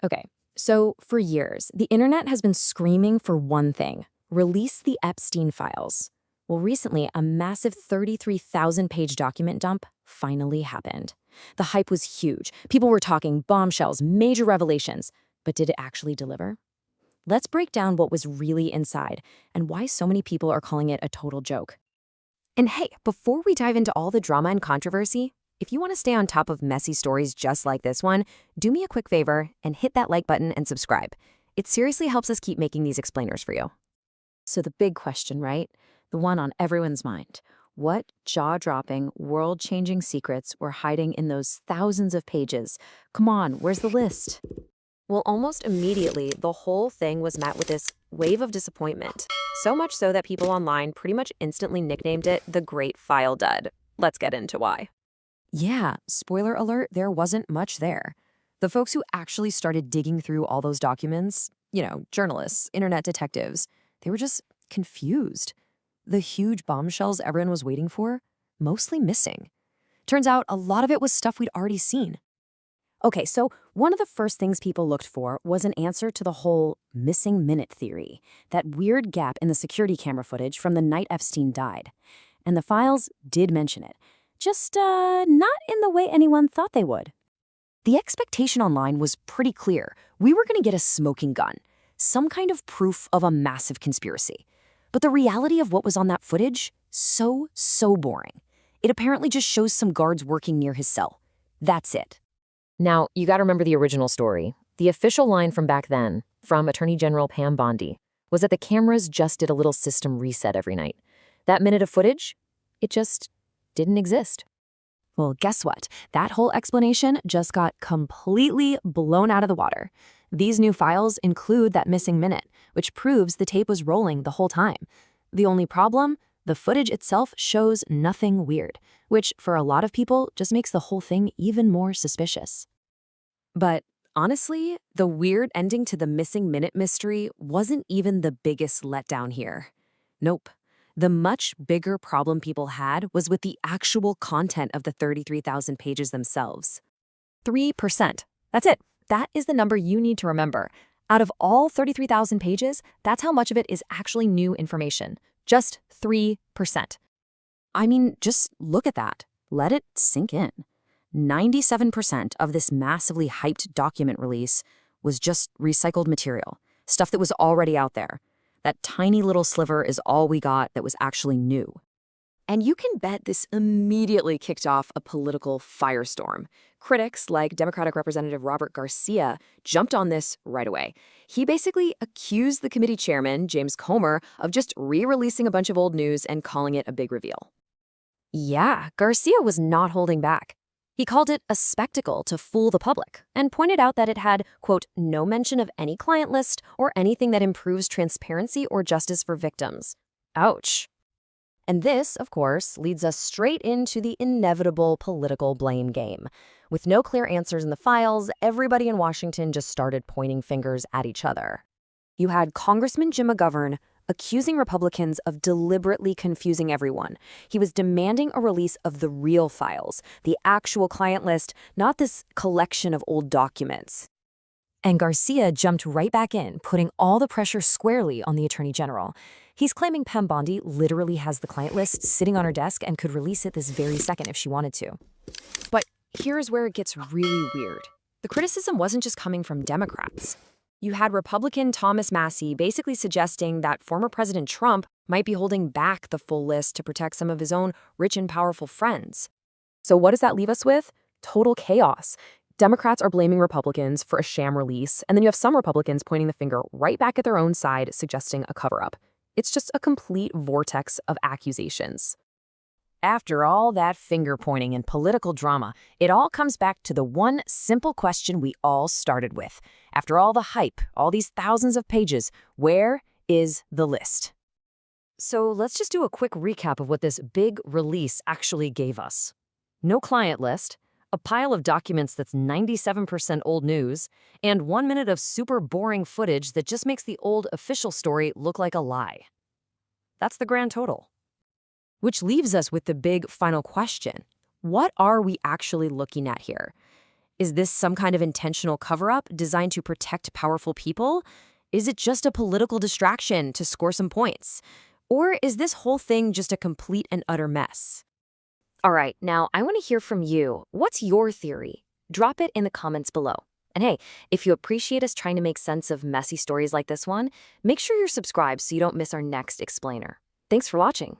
Okay, so for years, the internet has been screaming for one thing: release the Epstein files. Well, recently, a massive 33,000-page document dump finally happened. The hype was huge. People were talking bombshells, major revelations. But did it actually deliver? Let's break down what was really inside and why so many people are calling it a total joke. And hey, before we dive into all the drama and controversy, if you want to stay on top of messy stories just like this one, do me a quick favor and hit that like button and subscribe. It seriously helps us keep making these explainers for you. So the big question, right? The one on everyone's mind. What jaw-dropping, world-changing secrets were hiding in those thousands of pages? Come on, where's the list? Well, almost immediately, the whole thing was met with this wave of disappointment. So much so that people online pretty much instantly nicknamed it the Great File Dud. Let's get into why. Yeah, spoiler alert, there wasn't much there. The folks who actually started digging through all those documents, journalists, internet detectives, they were just confused. The huge bombshells everyone was waiting for, mostly missing. Turns out a lot of it was stuff we'd already seen. Okay, so one of the first things people looked for was an answer to the whole missing minute theory, that weird gap in the security camera footage from the night Epstein died. And the files did mention it, just not in the way anyone thought they would. The expectation online was pretty clear. We were going to get a smoking gun, some kind of proof of a massive conspiracy. But the reality of what was on that footage, so boring. It apparently just shows some guards working near his cell. That's it. Now, you gotta remember the original story. The official line from back then, from Attorney General Pam Bondi, was that the cameras just did a little system reset every night. That minute of footage, it just didn't exist. Well, guess what? That whole explanation just got completely blown out of the water. These new files include that missing minute, which proves the tape was rolling the whole time. The only problem? The footage itself shows nothing weird, which for a lot of people just makes the whole thing even more suspicious. But honestly, the weird ending to the missing minute mystery wasn't even the biggest letdown here. Nope. The much bigger problem people had was with the actual content of the 33,000 pages themselves. 3%. That's it. That is the number you need to remember. Out of all 33,000 pages, that's how much of it is actually new information. Just 3%. I mean, just look at that. Let it sink in. 97% of this massively hyped document release was just recycled material, stuff that was already out there. That tiny little sliver is all we got that was actually new. And you can bet this immediately kicked off a political firestorm. Critics like Democratic Representative Robert Garcia jumped on this right away. He basically accused the committee chairman, James Comer, of just re-releasing a bunch of old news and calling it a big reveal. Yeah, Garcia was not holding back. He called it a spectacle to fool the public and pointed out that it had, quote, no mention of any client list or anything that improves transparency or justice for victims. Ouch. And this, of course, leads us straight into the inevitable political blame game. With no clear answers in the files, everybody in Washington just started pointing fingers at each other. You had Congressman Jim McGovern accusing Republicans of deliberately confusing everyone. He was demanding a release of the real files, the actual client list, not this collection of old documents. And Garcia jumped right back in, putting all the pressure squarely on the Attorney General. He's claiming Pam Bondi literally has the client list sitting on her desk and could release it this very second if she wanted to. But here's where it gets really weird. The criticism wasn't just coming from Democrats. You had Republican Thomas Massie basically suggesting that former President Trump might be holding back the full list to protect some of his own rich and powerful friends. So what does that leave us with? Total chaos. Democrats are blaming Republicans for a sham release, and then you have some Republicans pointing the finger right back at their own side, suggesting a cover-up. It's just a complete vortex of accusations. After all that finger-pointing and political drama, it all comes back to the one simple question we all started with. After all the hype, all these thousands of pages, where is the list? So let's just do a quick recap of what this big release actually gave us. No client list, a pile of documents that's 97% old news, and 1 minute of super boring footage that just makes the old official story look like a lie. That's the grand total. Which leaves us with the big final question. What are we actually looking at here? Is this some kind of intentional cover-up designed to protect powerful people? Is it just a political distraction to score some points? Or is this whole thing just a complete and utter mess? All right, now I want to hear from you. What's your theory? Drop it in the comments below. And hey, if you appreciate us trying to make sense of messy stories like this one, make sure you're subscribed so you don't miss our next explainer. Thanks for watching.